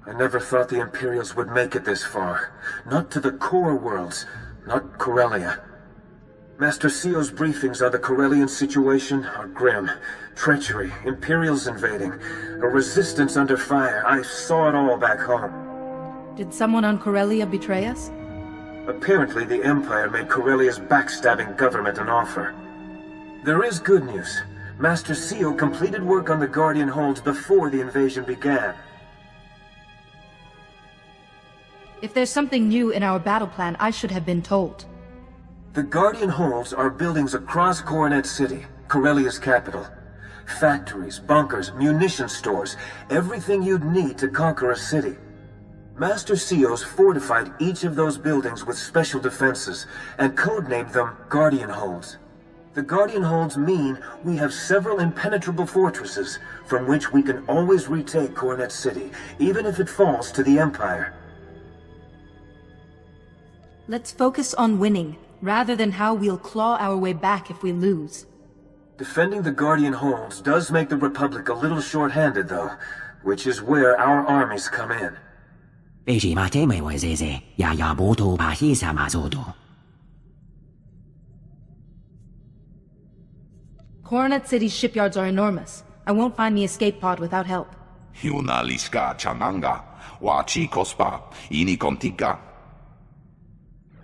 I never thought the Imperials would make it this far. Not to the core worlds, not Corelia. Master Seo's briefings on the Corelian situation are grim. Treachery, Imperials invading, a resistance under fire. I saw it all back home. Did someone on Corelia betray us? Apparently the Empire made Corelia's backstabbing government an offer. There is good news. Master Seo completed work on the Guardian Holds before the invasion began. If there's something new in our battle plan, I should have been told. The Guardian Holds are buildings across Coronet City, Corelia's capital. Factories, bunkers, munition stores, everything you'd need to conquer a city. Master Seo's fortified each of those buildings with special defenses, and codenamed them Guardian Holds. The Guardian Holds mean we have several impenetrable fortresses, from which we can always retake Coronet City, even if it falls to the Empire. Let's focus on winning, rather than how we'll claw our way back if we lose. Defending the Guardian Holds does make the Republic a little short-handed, though, which is where our armies come in. Coronet City's shipyards are enormous. I won't find the escape pod without help.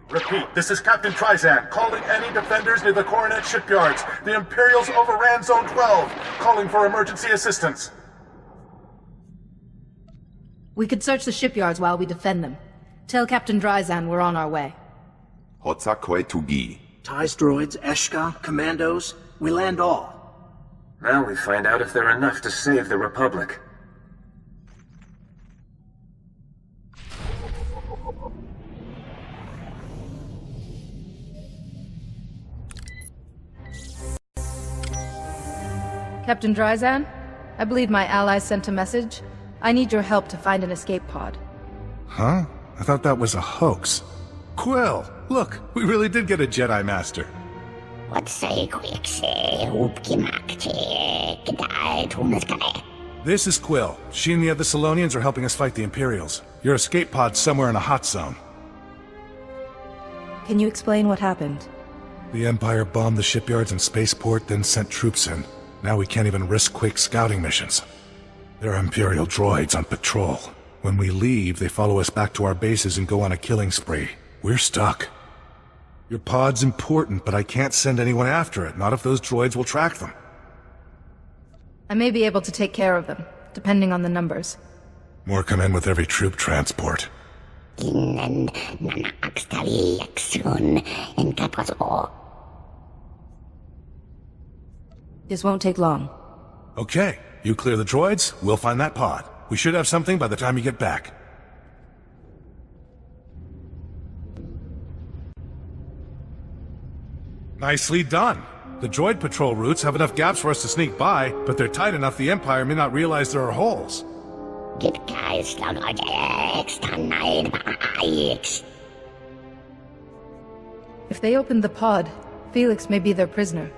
Repeat, this is Captain Trizan, calling any defenders near the Coronet shipyards. The Imperials overran Zone 12, calling for emergency assistance. We could search the shipyards while we defend them. Tell Captain Dryzan we're on our way. TIES droids, Eshka, commandos, we land all. Now we find out if they're enough to save the Republic. Captain Dryzan? I believe my allies sent a message. I need your help to find an escape pod. Huh? I thought that was a hoax. Quill! Look, we really did get a Jedi Master. This is Quill. She and the other Salonians are helping us fight the Imperials. Your escape pod's somewhere in a hot zone. Can you explain what happened? The Empire bombed the shipyards and spaceport, then sent troops in. Now we can't even risk quick scouting missions. There are Imperial droids on patrol. When we leave, they follow us back to our bases and go on a killing spree. We're stuck. Your pod's important, but I can't send anyone after it, not if those droids will track them. I may be able to take care of them, depending on the numbers. More come in with every troop transport. This won't take long. Okay, you clear the droids, we'll find that pod. We should have something by the time you get back. Nicely done. The droid patrol routes have enough gaps for us to sneak by, but they're tight enough the Empire may not realize there are holes. If they opened the pod, Felix may be their prisoner.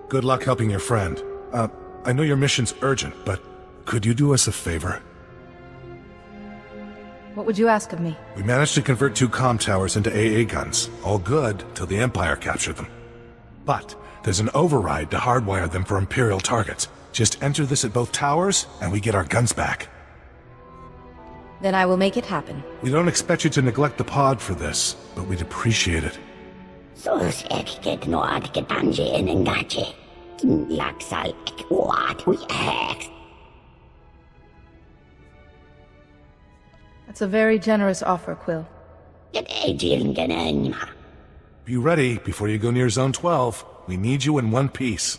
Good luck helping your friend. I know your mission's urgent, but could you do us a favor? What would you ask of me? We managed to convert 2 comm towers into AA guns. All good, till the Empire captured them. But there's an override to hardwire them for Imperial targets. Just enter this at both towers, and we get our guns back. Then I will make it happen. We don't expect you to neglect the pod for this, but we'd appreciate it. That's a very generous offer, Quill. Be ready before you go near Zone 12. We need you in one piece.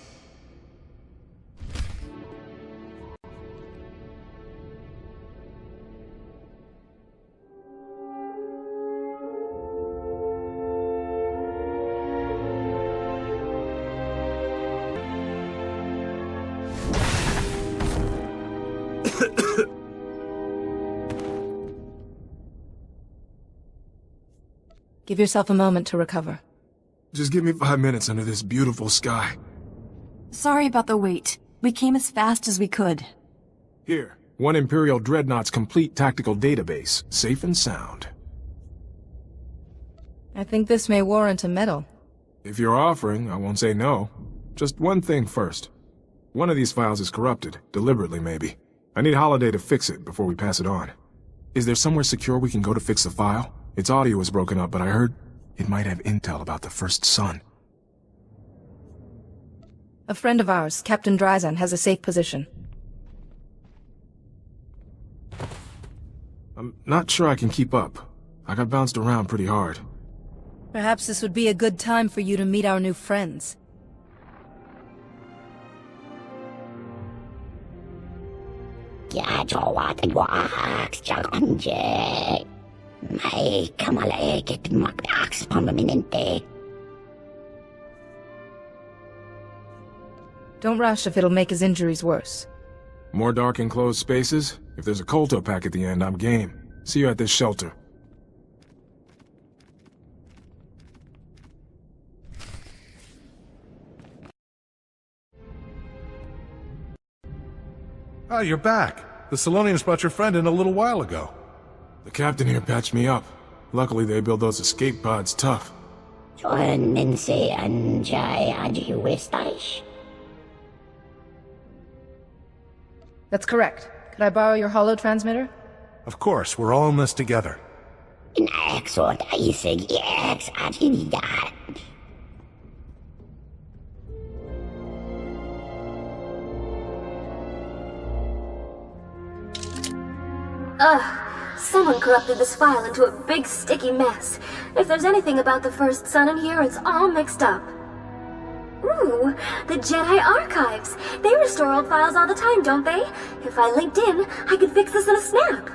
Give yourself a moment to recover. Just give me 5 minutes under this beautiful sky. Sorry about the wait. We came as fast as we could. Here, one Imperial Dreadnought's complete tactical database, safe and sound. I think this may warrant a medal. If you're offering, I won't say no. Just one thing first. One of these files is corrupted, deliberately maybe. I need Holiday to fix it before we pass it on. Is there somewhere secure we can go to fix the file? Its audio is broken up, but I heard it might have intel about the first son. A friend of ours, Captain Dryzan, has a safe position. I'm not sure I can keep up. I got bounced around pretty hard. Perhaps this would be a good time for you to meet our new friends. Don't rush if it'll make his injuries worse. More dark enclosed spaces? If there's a Kolto pack at the end, I'm game. See you at this shelter. Oh, you're back. The Salonians brought your friend in a little while ago. The captain here patched me up. Luckily, they build those escape pods tough. That's correct. Could I borrow your holo transmitter? Of course, we're all in this together. Someone corrupted this file into a big sticky mess. If there's anything about the first son in here, it's all mixed up. Ooh, the Jedi Archives. They restore old files all the time, don't they? If I linked in, I could fix this in a snap.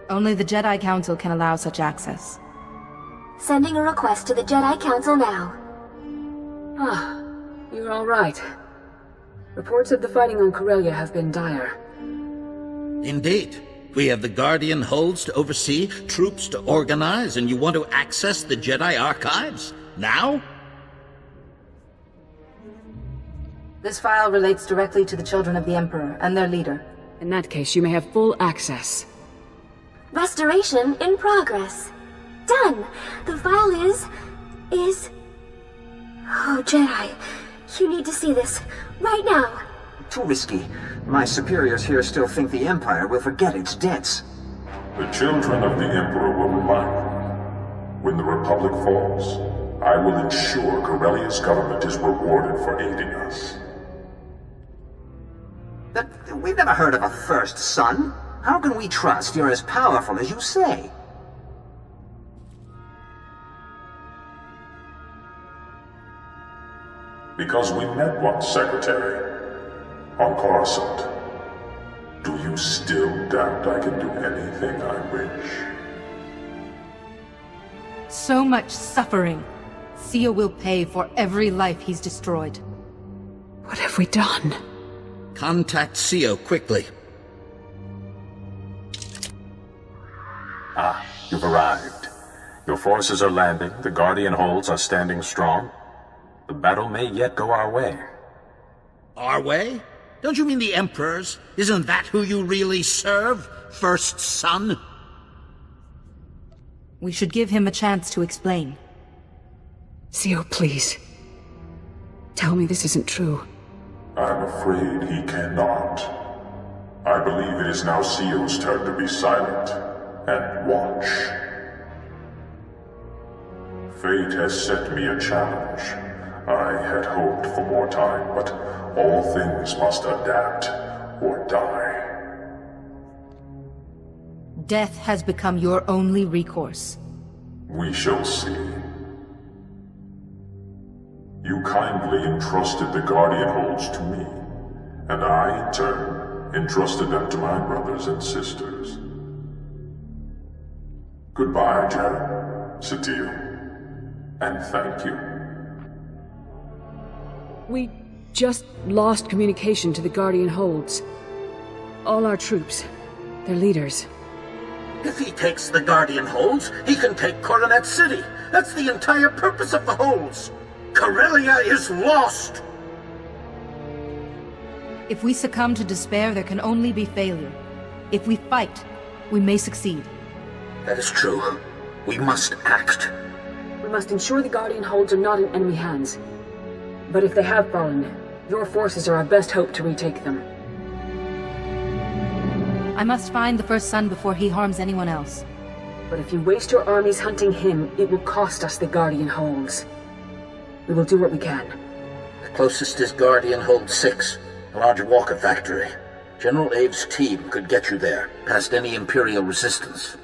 Only the Jedi Council can allow such access. Sending a request to the Jedi Council now. Ah, you're all right. Reports of the fighting on Corelia have been dire. Indeed. We have the Guardian holds to oversee, troops to organize, and you want to access the Jedi Archives? Now? This file relates directly to the children of the Emperor and their leader. In that case, you may have full access. Restoration in progress. Done! The file is... Oh, Jedi. You need to see this. Right now. Too risky. My superiors here still think the Empire will forget its debts. The children of the Emperor will remind them. When the Republic falls, I will ensure Corelia's government is rewarded for aiding us. But we've never heard of a first son. How can we trust you're as powerful as you say? Because we met once, Secretary. On Coruscant. Do you still doubt I can do anything I wish? So much suffering. Sio will pay for every life he's destroyed. What have we done? Contact Sio quickly. Ah, you've arrived. Your forces are landing, the Guardian holds are standing strong. The battle may yet go our way. Our way? Don't you mean the Emperor's? Isn't that who you really serve? First son? We should give him a chance to explain. Sio, please. Tell me this isn't true. I'm afraid he cannot. I believe it is now Sio's turn to be silent and watch. Fate has set me a challenge. I had hoped for more time, but all things must adapt or die. Death has become your only recourse. We shall see. You kindly entrusted the Guardian holds to me, and I, in turn, entrusted them to my brothers and sisters. Goodbye, Jen, Satil, and thank you. We just lost communication to the Guardian holds. All our troops, their leaders. If he takes the Guardian holds, he can take Coronet City. That's the entire purpose of the holds. Corelia is lost! If we succumb to despair, there can only be failure. If we fight, we may succeed. That is true. We must act. We must ensure the Guardian holds are not in enemy hands. But if they have fallen, your forces are our best hope to retake them. I must find the first son before he harms anyone else. But if you waste your armies hunting him, it will cost us the Guardian holds. We will do what we can. The closest is Guardian Hold 6, a large walker factory. General Ave's team could get you there, past any Imperial resistance.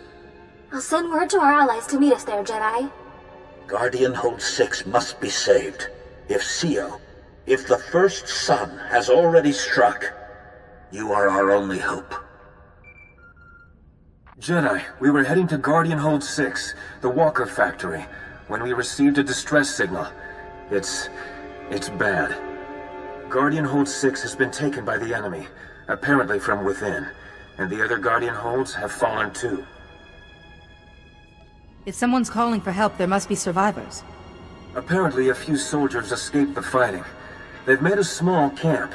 I'll send word to our allies to meet us there, Jedi. Guardian Hold 6 must be saved. If the first sun has already struck, you are our only hope. Jedi, we were heading to Guardian Hold 6, the Walker factory, when we received a distress signal. It's bad. Guardian Hold 6 has been taken by the enemy, apparently from within, and the other Guardian Holds have fallen too. If someone's calling for help, there must be survivors. Apparently a few soldiers escaped the fighting. They've made a small camp.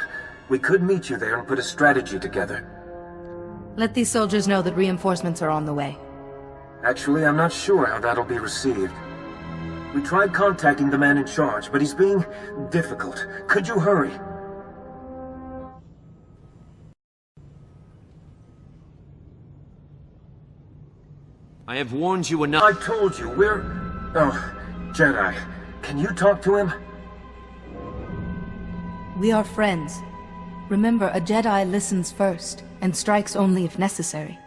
We could meet you there and put a strategy together. Let these soldiers know that reinforcements are on the way. Actually, I'm not sure how that'll be received. We tried contacting the man in charge, but he's being difficult. Could you hurry? I have warned you enough. I told you, Oh, Jedi, can you talk to him? We are friends. Remember, a Jedi listens first, and strikes only if necessary.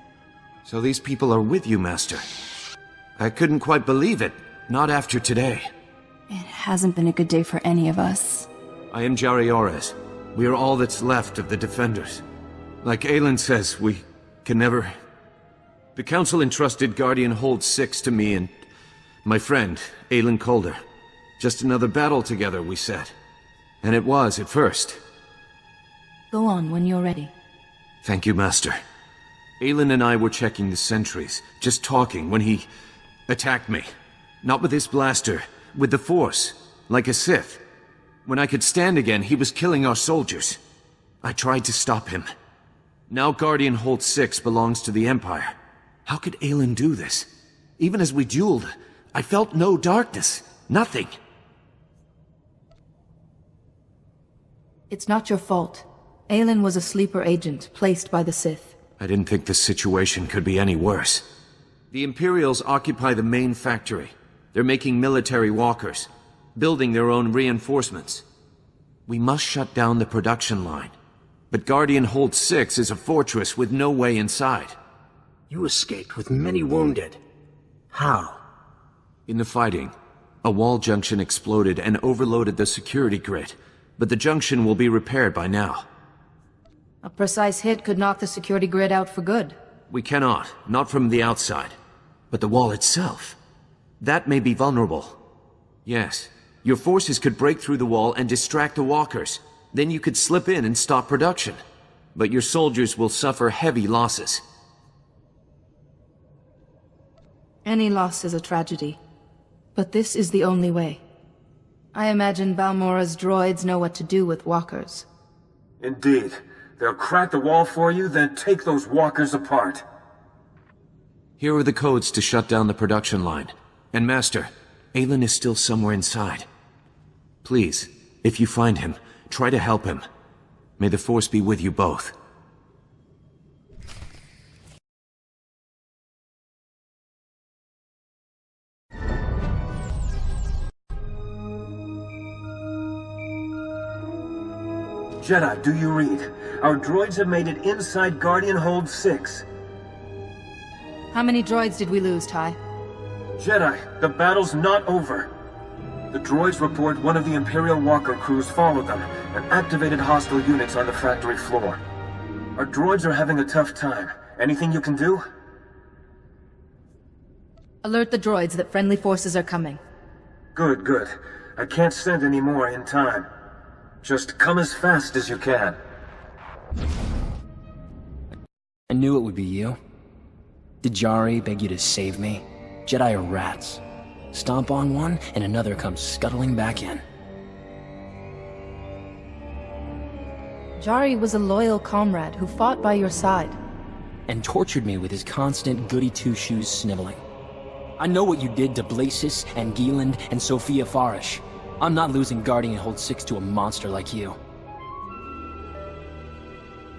So these people are with you, Master. I couldn't quite believe it. Not after today. It hasn't been a good day for any of us. I am Jari Orez. We are all that's left of the Defenders. Like Aelin says, we can never... The Council entrusted Guardian Hold 6 to me and my friend, Aelin Calder. Just another battle together, we said. And it was at first. Go on when you're ready. Thank you, Master. Aelin and I were checking the sentries, just talking, when he attacked me. Not with his blaster, with the Force, like a Sith. When I could stand again, he was killing our soldiers. I tried to stop him. Now Guardian Hold 6 belongs to the Empire. How could Aelin do this? Even as we dueled, I felt no darkness. Nothing. It's not your fault. Aelin was a sleeper agent, placed by the Sith. I didn't think the situation could be any worse. The Imperials occupy the main factory. They're making military walkers, building their own reinforcements. We must shut down the production line. But Guardian Hold 6 is a fortress with no way inside. You escaped with many wounded. How? In the fighting, a wall junction exploded and overloaded the security grid, but the junction will be repaired by now. A precise hit could knock the security grid out for good. We cannot, not from the outside. But the wall itself, that may be vulnerable. Yes, your forces could break through the wall and distract the walkers. Then you could slip in and stop production. But your soldiers will suffer heavy losses. Any loss is a tragedy. But this is the only way. I imagine Balmora's droids know what to do with walkers. Indeed. They'll crack the wall for you, then take those walkers apart. Here are the codes to shut down the production line. And Master, Aelin is still somewhere inside. Please, if you find him, try to help him. May the Force be with you both. Jedi, do you read? Our droids have made it inside Guardian Hold 6. How many droids did we lose, Ty? Jedi, the battle's not over. The droids report one of the Imperial Walker crews followed them and activated hostile units on the factory floor. Our droids are having a tough time. Anything you can do? Alert the droids that friendly forces are coming. Good, good. I can't send any more in time. Just come as fast as you can. I knew it would be you. Did Jari beg you to save me? Jedi are rats. Stomp on one, and another comes scuttling back in. Jari was a loyal comrade who fought by your side. And tortured me with his constant goody-two-shoes sniveling. I know what you did to Blasis and Gieland and Sophia Farish. I'm not losing Guardian Hold 6 to a monster like you.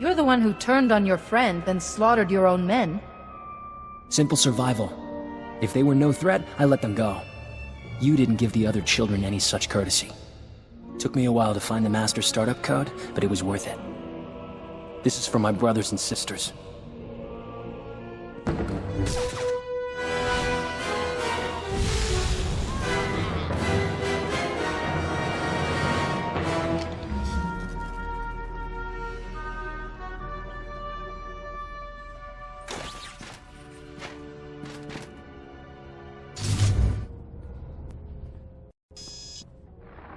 You're the one who turned on your friend, then slaughtered your own men. Simple survival. If they were no threat, I let them go. You didn't give the other children any such courtesy. Took me a while to find the master startup code, but it was worth it. This is for my brothers and sisters.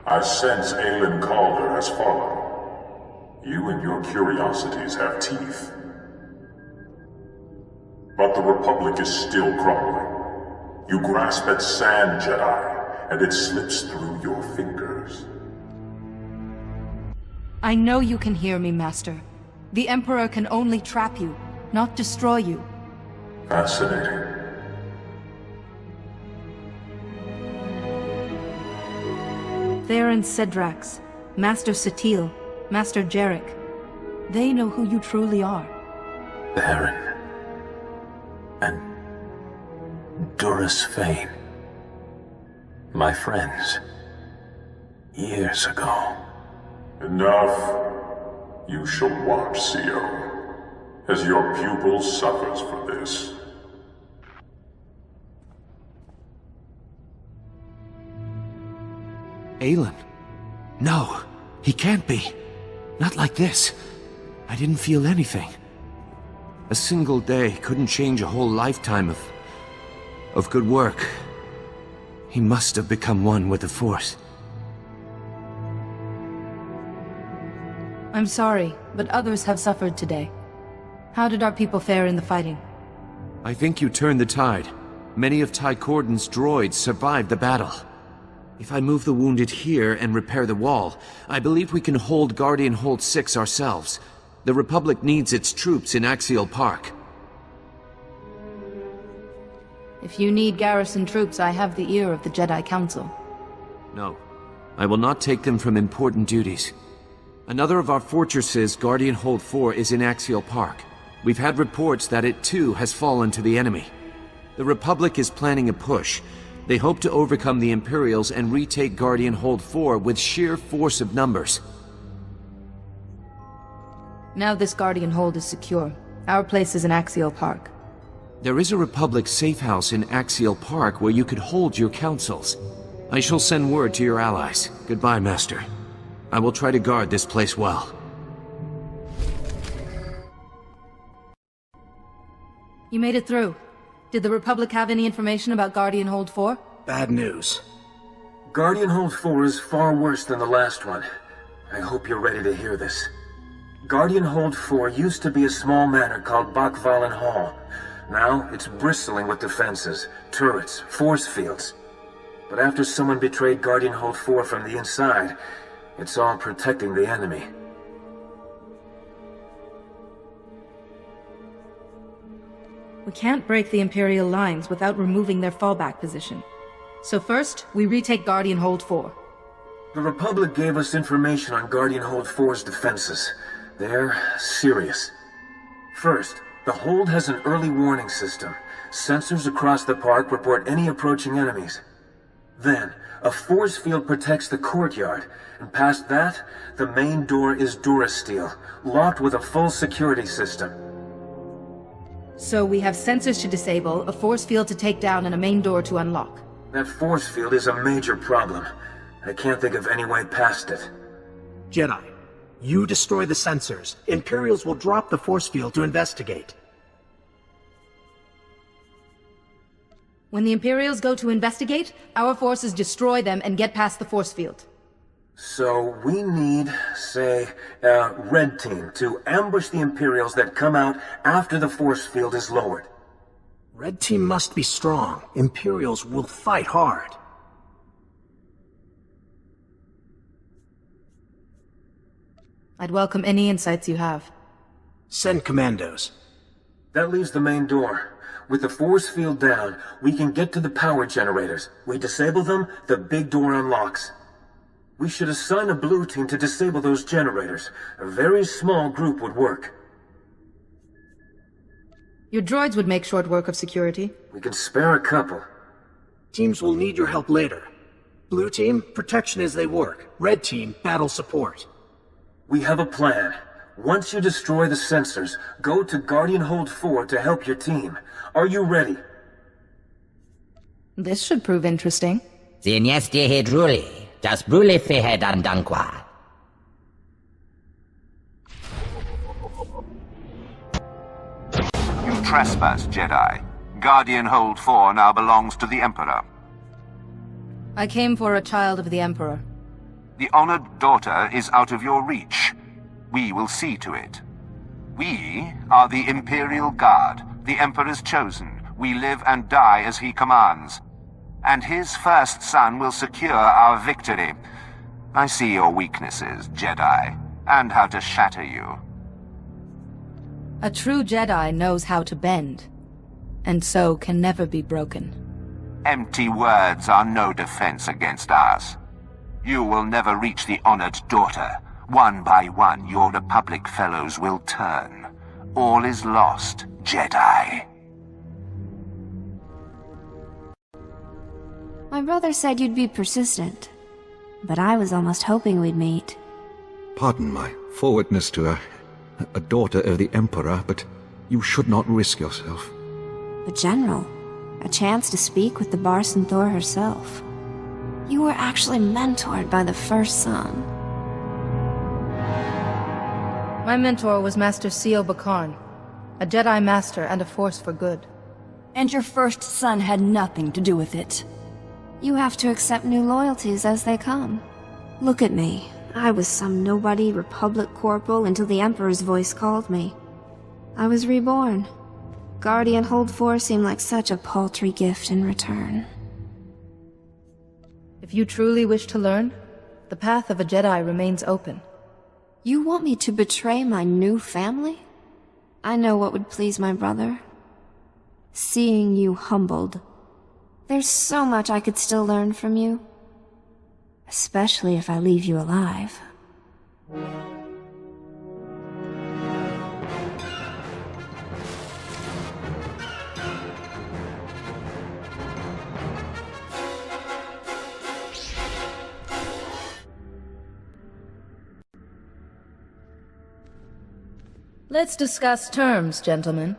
I sense Aelin Calder has fallen. You and your curiosities have teeth. But the Republic is still crumbling. You grasp at sand, Jedi, and it slips through your fingers. I know you can hear me, Master. The Emperor can only trap you, not destroy you. Fascinating. Theron Cedrax, Master Satil, Master Jarek. They know who you truly are. Theron. And Duras Fane. My friends. Years ago. Enough. You shall watch, Co, as your pupil suffers for this. Aelin? No, he can't be. Not like this. I didn't feel anything. A single day couldn't change a whole lifetime of good work. He must have become one with the Force. I'm sorry, but others have suffered today. How did our people fare in the fighting? I think you turned the tide. Many of Ty Corden's droids survived the battle. If I move the wounded here and repair the wall, I believe we can hold Guardian Hold 6 ourselves. The Republic needs its troops in Axial Park. If you need garrison troops, I have the ear of the Jedi Council. No. I will not take them from important duties. Another of our fortresses, Guardian Hold 4, is in Axial Park. We've had reports that it too has fallen to the enemy. The Republic is planning a push. They hope to overcome the Imperials and retake Guardian Hold 4 with sheer force of numbers. Now this Guardian Hold is secure. Our place is in Axial Park. There is a Republic safe house in Axial Park where you could hold your councils. I shall send word to your allies. Goodbye, Master. I will try to guard this place well. You made it through. Did the Republic have any information about Guardian Hold 4? Bad news. Guardian Hold 4 is far worse than the last one. I hope you're ready to hear this. Guardian Hold 4 used to be a small manor called Bakvalen Hall. Now, it's bristling with defenses, turrets, force fields. But after someone betrayed Guardian Hold 4 from the inside, it's all protecting the enemy. We can't break the Imperial lines without removing their fallback position. So first, we retake Guardian Hold 4. The Republic gave us information on Guardian Hold 4's defenses. They're serious. First, the hold has an early warning system. Sensors across the park report any approaching enemies. Then, a force field protects the courtyard, and past that, the main door is Durasteel, locked with a full security system. So we have sensors to disable, a force field to take down, and a main door to unlock. That force field is a major problem. I can't think of any way past it. Jedi, you destroy the sensors. Imperials will drop the force field to investigate. When the Imperials go to investigate, our forces destroy them and get past the force field. So we need, say, a red team to ambush the Imperials that come out after the force field is lowered. Red team must be strong. Imperials will fight hard. I'd welcome any insights you have. Send commandos. That leaves the main door. With the force field down, we can get to the power generators. We disable them, the big door unlocks. We should assign a blue team to disable those generators. A very small group would work. Your droids would make short work of security. We can spare a couple. Teams will need your help later. Blue team, protection as they work. Red team, battle support. We have a plan. Once you destroy the sensors, go to Guardian Hold 4 to help your team. Are you ready? This should prove interesting. Zinesti hedruli, das brule fehed andankwa. You trespass, Jedi. Guardian Hold 4 now belongs to the Emperor. I came for a child of the Emperor. The honored daughter is out of your reach. We will see to it. We are the Imperial Guard, the Emperor's chosen. We live and die as he commands. And his first son will secure our victory. I see your weaknesses, Jedi, and how to shatter you. A true Jedi knows how to bend, and so can never be broken. Empty words are no defense against us. You will never reach the honored daughter. One by one, your Republic fellows will turn. All is lost, Jedi. My brother said you'd be persistent, but I was almost hoping we'd meet. Pardon my forwardness to a daughter of the Emperor, but you should not risk yourself. But General, a chance to speak with the Barson Thor herself. You were actually mentored by the first son. My mentor was Master Sio Bakarn, a Jedi Master and a force for good. And your first son had nothing to do with it. You have to accept new loyalties as they come. Look at me. I was some nobody Republic corporal until the Emperor's voice called me. I was reborn. Guardian Hold 4 seemed like such a paltry gift in return. If you truly wish to learn, the path of a Jedi remains open. You want me to betray my new family? I know what would please my brother. Seeing you humbled. There's so much I could still learn from you. Especially if I leave you alive. Let's discuss terms, gentlemen.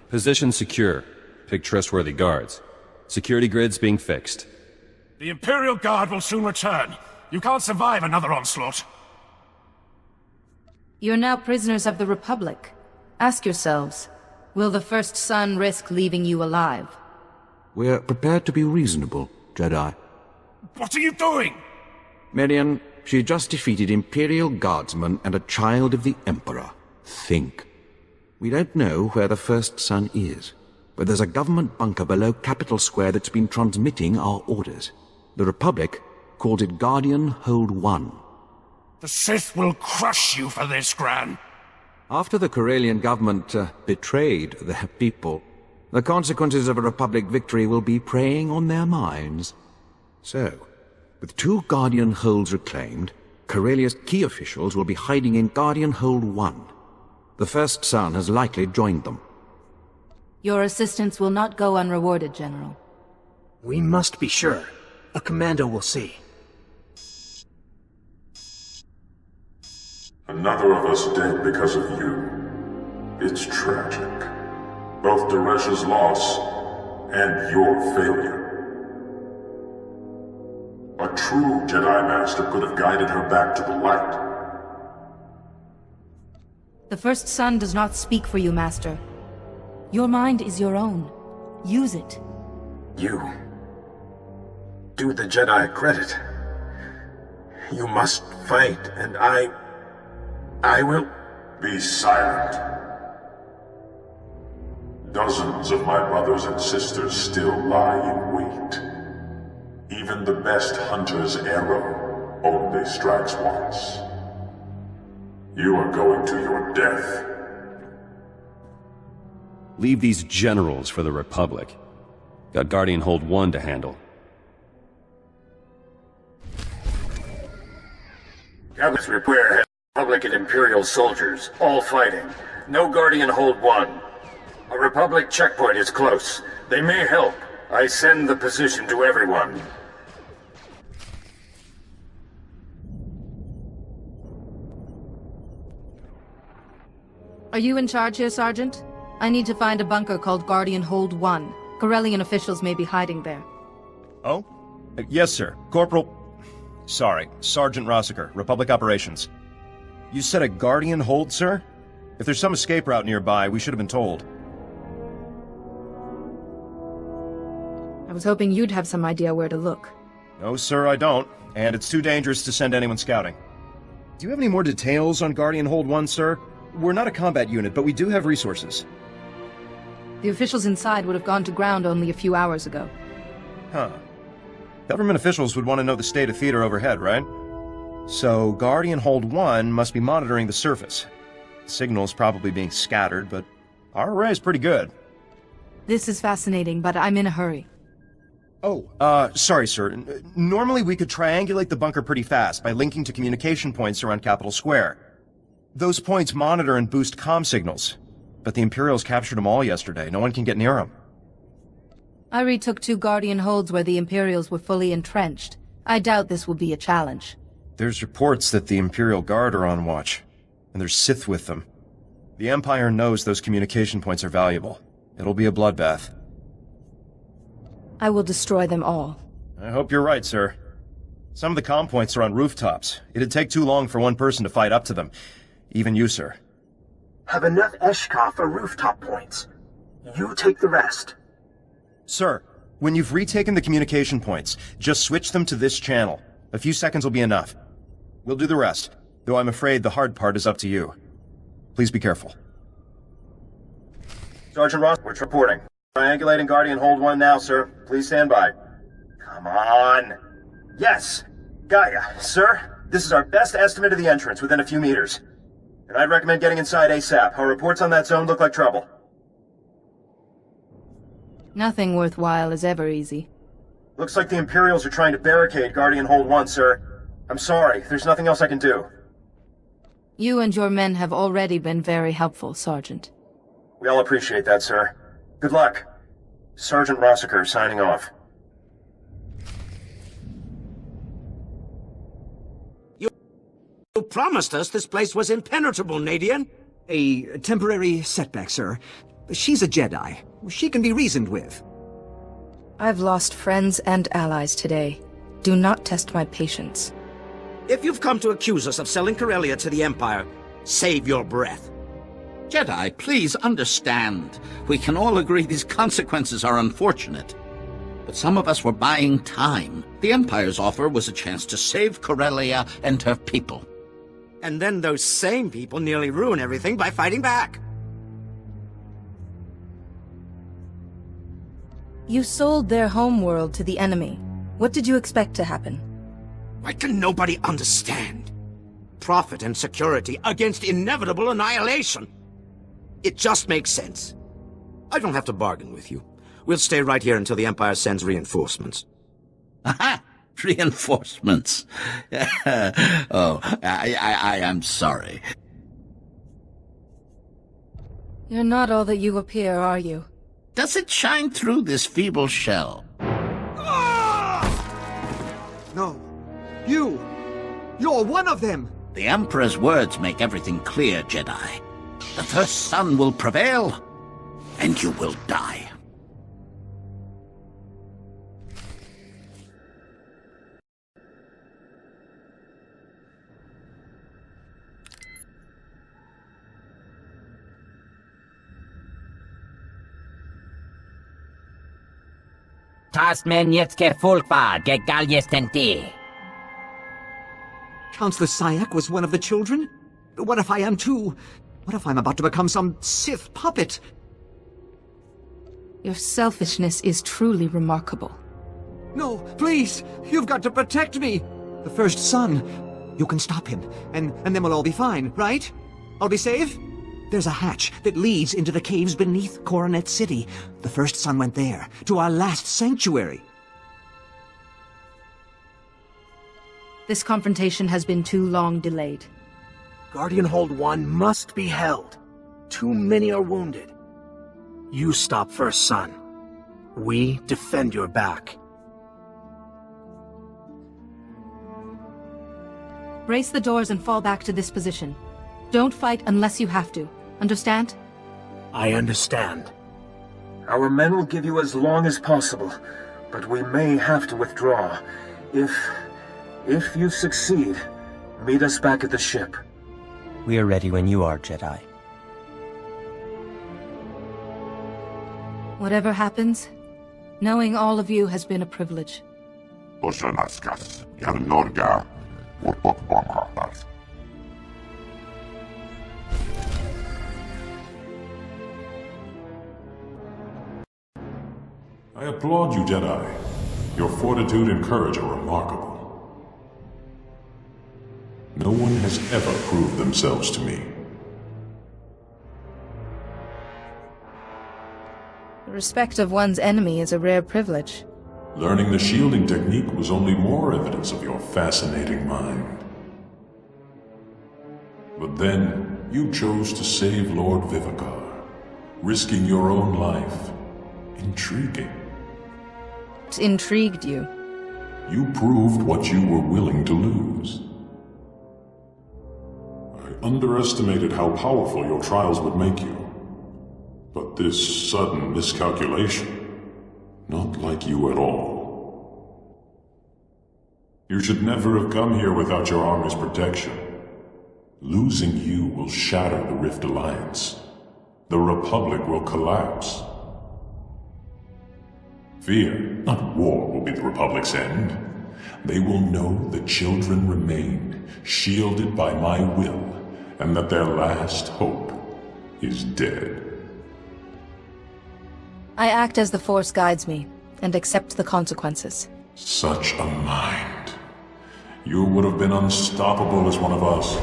Position secure. Pick trustworthy guards. Security grids being fixed. The Imperial Guard will soon return. You can't survive another onslaught. You're now prisoners of the Republic. Ask yourselves, will the first son risk leaving you alive? We're prepared to be reasonable, Jedi. What are you doing? Marion, she just defeated Imperial Guardsmen and a child of the Emperor. Think. We don't know where the first son is, but there's a government bunker below Capitol Square that's been transmitting our orders. The Republic calls it Guardian Hold 1. The Sith will crush you for this, Gran. After the Corellian government betrayed their people, the consequences of a Republic victory will be preying on their minds. So, with 2 Guardian Holds reclaimed, Corellia's key officials will be hiding in Guardian Hold 1. The first son has likely joined them. Your assistance will not go unrewarded, General. We must be sure. A commando will see. Another of us dead because of you. It's tragic. Both Daresh's loss and your failure. A true Jedi Master could have guided her back to the light. The first son does not speak for you, Master. Your mind is your own. Use it. You do the Jedi credit. You must fight, and I will... Be silent. Dozens of my brothers and sisters still lie in wait. Even the best hunter's arrow only strikes once. You are going to your death. Leave these generals for the Republic. Got Guardian Hold 1 to handle. Cabin's repair has Republic and Imperial soldiers, all fighting. No Guardian Hold 1. A Republic checkpoint is close. They may help. I send the position to everyone. Are you in charge here, Sergeant? I need to find a bunker called Guardian Hold 1. Corellian officials may be hiding there. Oh? Yes, sir. Sergeant Rossiter, Republic Operations. You said a Guardian Hold, sir? If there's some escape route nearby, we should have been told. I was hoping you'd have some idea where to look. No, sir, I don't. And it's too dangerous to send anyone scouting. Do you have any more details on Guardian Hold 1, sir? We're not a combat unit, but we do have resources. The officials inside would have gone to ground only a few hours ago. Huh. Government officials would want to know the state of theater overhead, right? So, Guardian Hold 1 must be monitoring the surface. The signal's probably being scattered, but our array's pretty good. This is fascinating, but I'm in a hurry. Oh, sorry, sir. Normally we could triangulate the bunker pretty fast by linking to communication points around Capitol Square. Those points monitor and boost comm signals. But the Imperials captured them all yesterday. No one can get near them. I retook 2 Guardian Holds where the Imperials were fully entrenched. I doubt this will be a challenge. There's reports that the Imperial Guard are on watch, and there's Sith with them. The Empire knows those communication points are valuable. It'll be a bloodbath. I will destroy them all. I hope you're right, sir. Some of the comm points are on rooftops. It'd take too long for one person to fight up to them. Even you, sir. Have enough Eshkar for rooftop points. You take the rest. Sir, when you've retaken the communication points, just switch them to this channel. A few seconds will be enough. We'll do the rest, though I'm afraid the hard part is up to you. Please be careful. Sergeant Ross, we're reporting. Triangulating Guardian Hold 1 now, sir. Please stand by. Come on. Yes! Gaia, sir, this is our best estimate of the entrance within a few meters. And I'd recommend getting inside ASAP. Our reports on that zone look like trouble. Nothing worthwhile is ever easy. Looks like the Imperials are trying to barricade Guardian Hold 1, sir. I'm sorry, there's nothing else I can do. You and your men have already been very helpful, Sergeant. We all appreciate that, sir. Good luck. Sergeant Rossiter signing off. You promised us this place was impenetrable, Nadian. A temporary setback, sir. She's a Jedi. She can be reasoned with. I've lost friends and allies today. Do not test my patience. If you've come to accuse us of selling Corelia to the Empire, save your breath. Jedi, please understand. We can all agree these consequences are unfortunate. But some of us were buying time. The Empire's offer was a chance to save Corelia and her people. And then those same people nearly ruin everything by fighting back. You sold their homeworld to the enemy. What did you expect to happen? Why can nobody understand? Profit and security against inevitable annihilation. It just makes sense. I don't have to bargain with you. We'll stay right here until the Empire sends reinforcements. Aha! Reinforcements. Oh, I am sorry. You're not all that you appear, are you? Does it shine through this feeble shell? No. You're one of them! The Emperor's words make everything clear, Jedi. The first son will prevail, and you will die. Tasmen jetske folkvar gegaljestenti. Chancellor Sayak was one of the children? What if I am too? What if I'm about to become some Sith puppet? Your selfishness is truly remarkable. No, please! You've got to protect me! The first son. You can stop him, and then we'll all be fine, right? I'll be safe? There's a hatch that leads into the caves beneath Coronet City. The first son went there, to our last sanctuary. This confrontation has been too long delayed. Guardian Hold 1 must be held. Too many are wounded. You stop first son. We defend your back. Brace the doors and fall back to this position. Don't fight unless you have to. Understand? I understand. Our men will give you as long as possible, but we may have to withdraw. If you succeed, meet us back at the ship. We are ready when you are, Jedi. Whatever happens, knowing all of you has been a privilege. I applaud you, Jedi. Your fortitude and courage are remarkable. No one has ever proved themselves to me. The respect of one's enemy is a rare privilege. Learning the shielding technique was only more evidence of your fascinating mind. But then, you chose to save Lord Vivicar, risking your own life. Intriguing. It intrigued you. You proved what you were willing to lose. I underestimated how powerful your trials would make you. But this sudden miscalculation, not like you at all. You should never have come here without your army's protection. Losing you will shatter the Rift Alliance. The Republic will collapse. Fear, not war, will be the Republic's end. They will know the children remain, shielded by my will, and that their last hope is dead. I act as the Force guides me, and accept the consequences. Such a mind. You would have been unstoppable as one of us.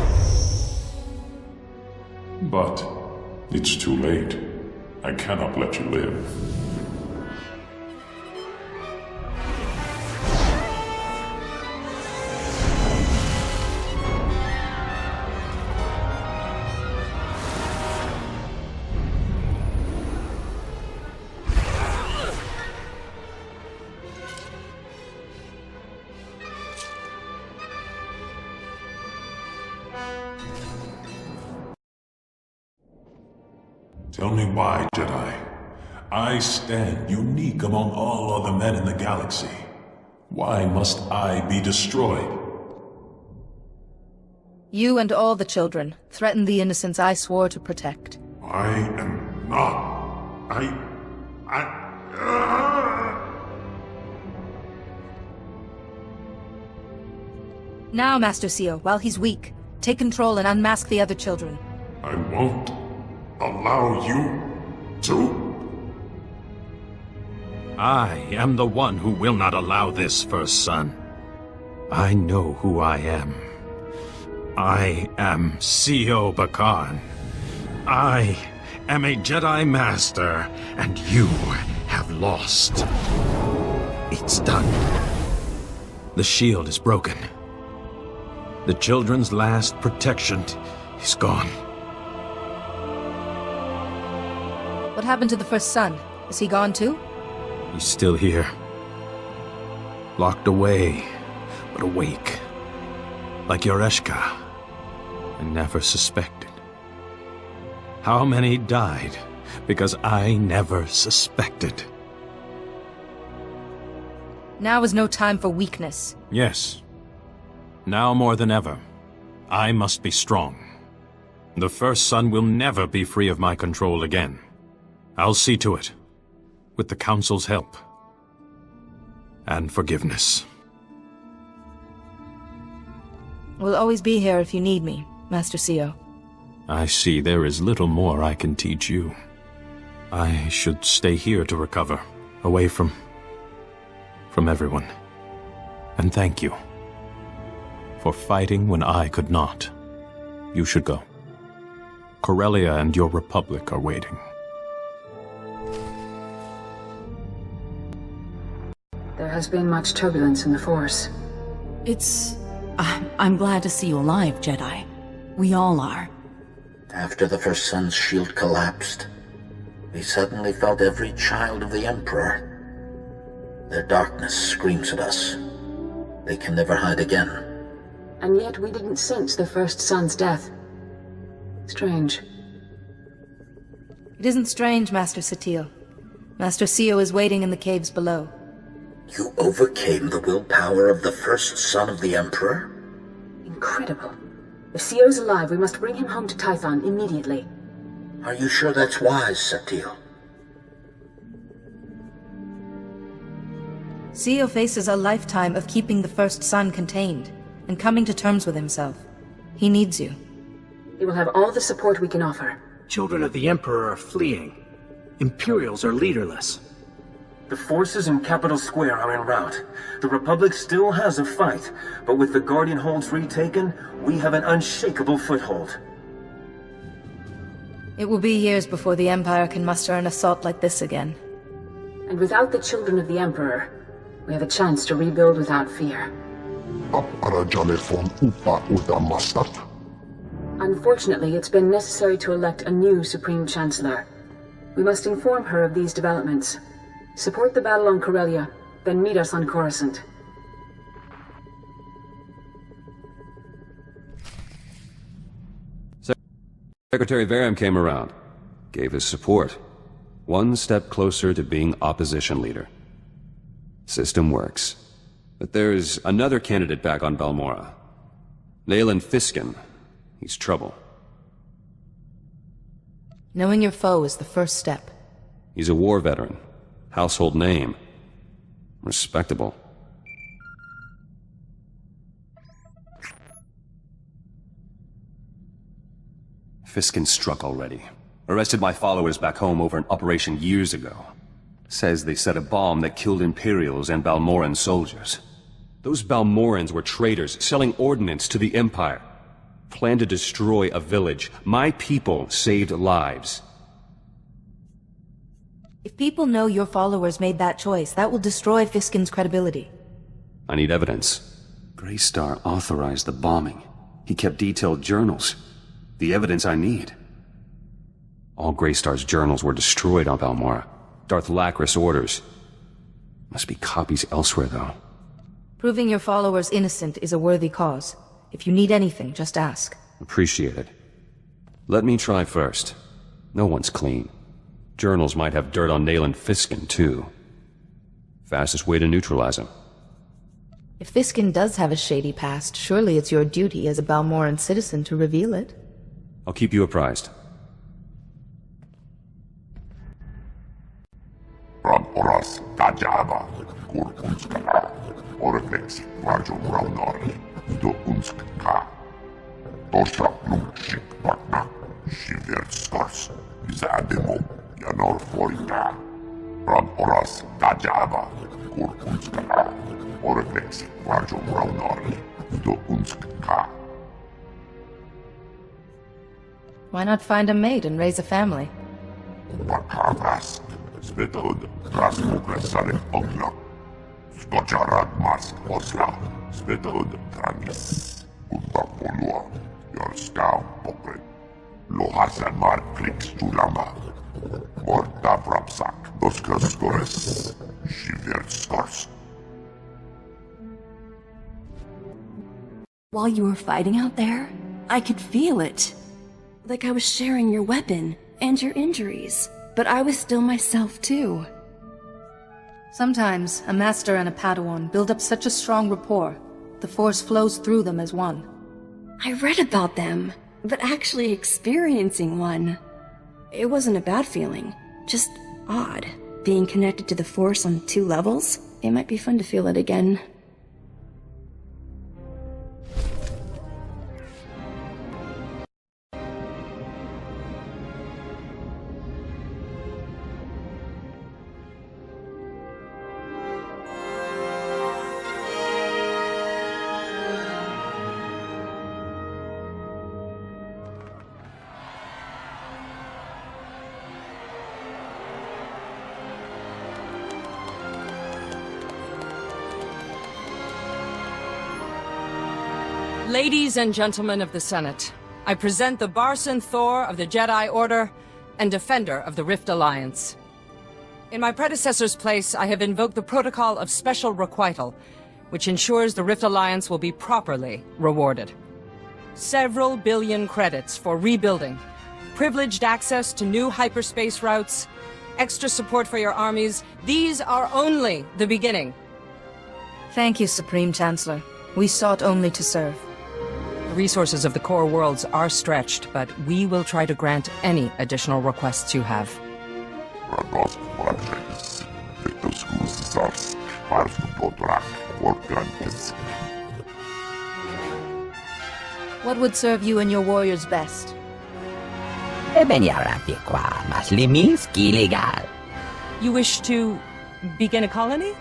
But it's too late. I cannot let you live. Tell me why, Jedi. I stand unique among all other men in the galaxy. Why must I be destroyed? You and all the children threaten the innocents I swore to protect. I am not. Now, Master Sio, while he's weak, take control and unmask the other children. I won't allow you to. I am the one who will not allow this, First Son. I know who I am. I am Sio Bakan. I am a Jedi Master, and you have lost. It's done. The shield is broken. The children's last protection is gone. What happened to the first son? Is he gone too? He's still here. Locked away, but awake. Like Yoreshka. I never suspected. How many died because I never suspected? Now is no time for weakness. Yes. Now more than ever, I must be strong. The first son will never be free of my control again. I'll see to it, with the Council's help. And forgiveness. We'll always be here if you need me, Master Sio. I see there is little more I can teach you. I should stay here to recover, away from everyone. And thank you for fighting when I could not. You should go. Corelia and your republic are waiting. There has been much turbulence in the Force. I'm glad to see you alive, Jedi. We all are. After the first son's shield collapsed, we suddenly felt every child of the Emperor. Their darkness screams at us. They can never hide again. And yet we didn't sense the first son's death. Strange. It isn't strange, Master Satil. Master Sio is waiting in the caves below. You overcame the willpower of the first son of the Emperor? Incredible. If Sio's alive, we must bring him home to Tython immediately. Are you sure that's wise, Satil? Sio faces a lifetime of keeping the first son contained, and coming to terms with himself. He needs you. He will have all the support we can offer. Children of the Emperor are fleeing. Imperials are leaderless. The forces in Capital Square are en route. The Republic still has a fight, but with the Guardian Holds retaken, we have an unshakable foothold. It will be years before the Empire can muster an assault like this again. And without the children of the Emperor, we have a chance to rebuild without fear. Unfortunately, it's been necessary to elect a new Supreme Chancellor. We must inform her of these developments. Support the battle on Corelia, then meet us on Coruscant. Secretary Verum came around, gave his support. One step closer to being opposition leader. System works. But there's another candidate back on Balmorra. Leyland Fiskin. He's trouble. Knowing your foe is the first step. He's a war veteran. Household name. Respectable. Fiskin struck already. Arrested my followers back home over an operation years ago. Says they set a bomb that killed Imperials and Balmorran soldiers. Those Balmorrans were traitors, selling ordnance to the Empire. Planned to destroy a village. My people saved lives. If people know your followers made that choice, that will destroy Fiskin's credibility. I need evidence. Greystar authorized the bombing. He kept detailed journals. The evidence I need. All Greystar's journals were destroyed on Balmorra. Darth Lacris orders. Must be copies elsewhere, though. Proving your followers innocent is a worthy cause. If you need anything, just ask. Appreciate it. Let me try first. No one's clean. Journals might have dirt on Leyland Fiskin, too. Fastest way to neutralize him. If Fiskin does have a shady past, surely it's your duty as a Balmorran citizen to reveal it. I'll keep you apprised. Oras Tajaba, Kurkunska, Orflex, Rajo Raunari, Do Unska, Tosha Plumshik Bakna, Shiver Stars, Zademo, Yanor Forita, Ran Oras Tajaba, Kurkunska, Orflex, Rajo Raunari, Do Unska. Why not find a mate and raise a family? Bakavas, Svetod, Rasmuklasane Ogla, Skojarad Mast Osla, Svetod Tranis, Utapolua, Yorska Pokre, Lohasan Mar Klix Tulama, Morta Vrapsak, Doskos Shiver Skors. While you were fighting out there, I could feel it. Like I was sharing your weapon and your injuries. But I was still myself, too. Sometimes, a master and a Padawan build up such a strong rapport, the Force flows through them as one. I read about them, but actually experiencing one. It wasn't a bad feeling, just odd. Being connected to the Force on 2 levels, it might be fun to feel it again. Ladies and gentlemen of the Senate, I present the Barson Thor of the Jedi Order and Defender of the Rift Alliance. In my predecessor's place, I have invoked the Protocol of Special Requital, which ensures the Rift Alliance will be properly rewarded. Several billion credits for rebuilding, privileged access to new hyperspace routes, extra support for your armies, these are only the beginning. Thank you, Supreme Chancellor. We sought only to serve. The resources of the core worlds are stretched, but we will try to grant any additional requests you have. What would serve you and your warriors best? You wish to begin a colony?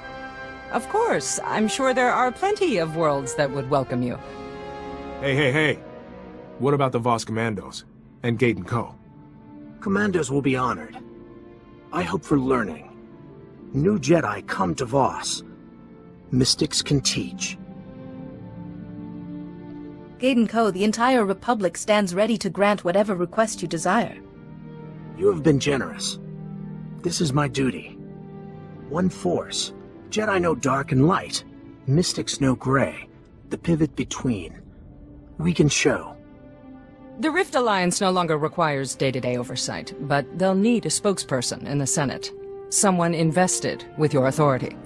Of course. I'm sure there are plenty of worlds that would welcome you. Hey. What about the Voss Commandos? And Gate & Co.? Commandos will be honored. I hope for learning. New Jedi come to Voss. Mystics can teach. Gate & Co., the entire Republic stands ready to grant whatever request you desire. You have been generous. This is my duty. One Force. Jedi know dark and light. Mystics know gray. The pivot between. We can show. The Rift Alliance no longer requires day-to-day oversight, but they'll need a spokesperson in the Senate. Someone invested with your authority.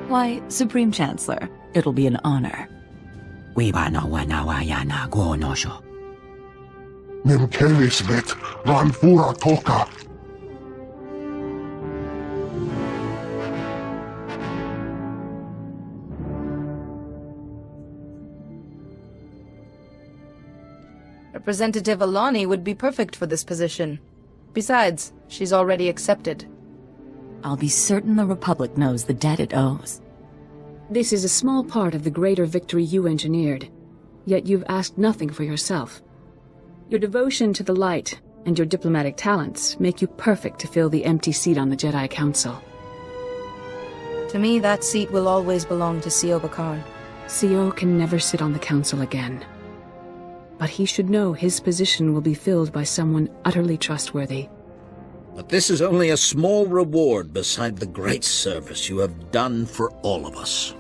Why, Supreme Chancellor, it'll be an honor. Representative Alani would be perfect for this position. Besides, she's already accepted. I'll be certain the Republic knows the debt it owes. This is a small part of the greater victory you engineered, yet you've asked nothing for yourself. Your devotion to the light and your diplomatic talents make you perfect to fill the empty seat on the Jedi Council. To me, that seat will always belong to C.O. Bakarn. C.O. can never sit on the Council again. But he should know his position will be filled by someone utterly trustworthy. But this is only a small reward beside the great service you have done for all of us.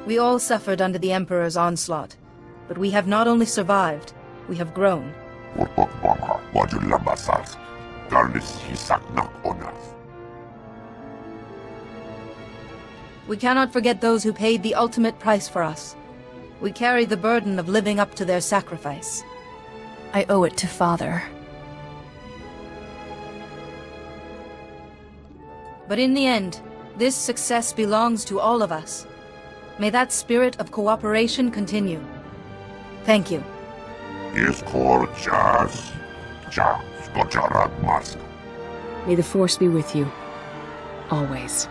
We all suffered under the Emperor's onslaught, but we have not only survived, we have grown. We cannot forget those who paid the ultimate price for us. We carry the burden of living up to their sacrifice. I owe it to Father. But in the end, this success belongs to all of us. May that spirit of cooperation continue. Thank you. May the Force be with you. Always.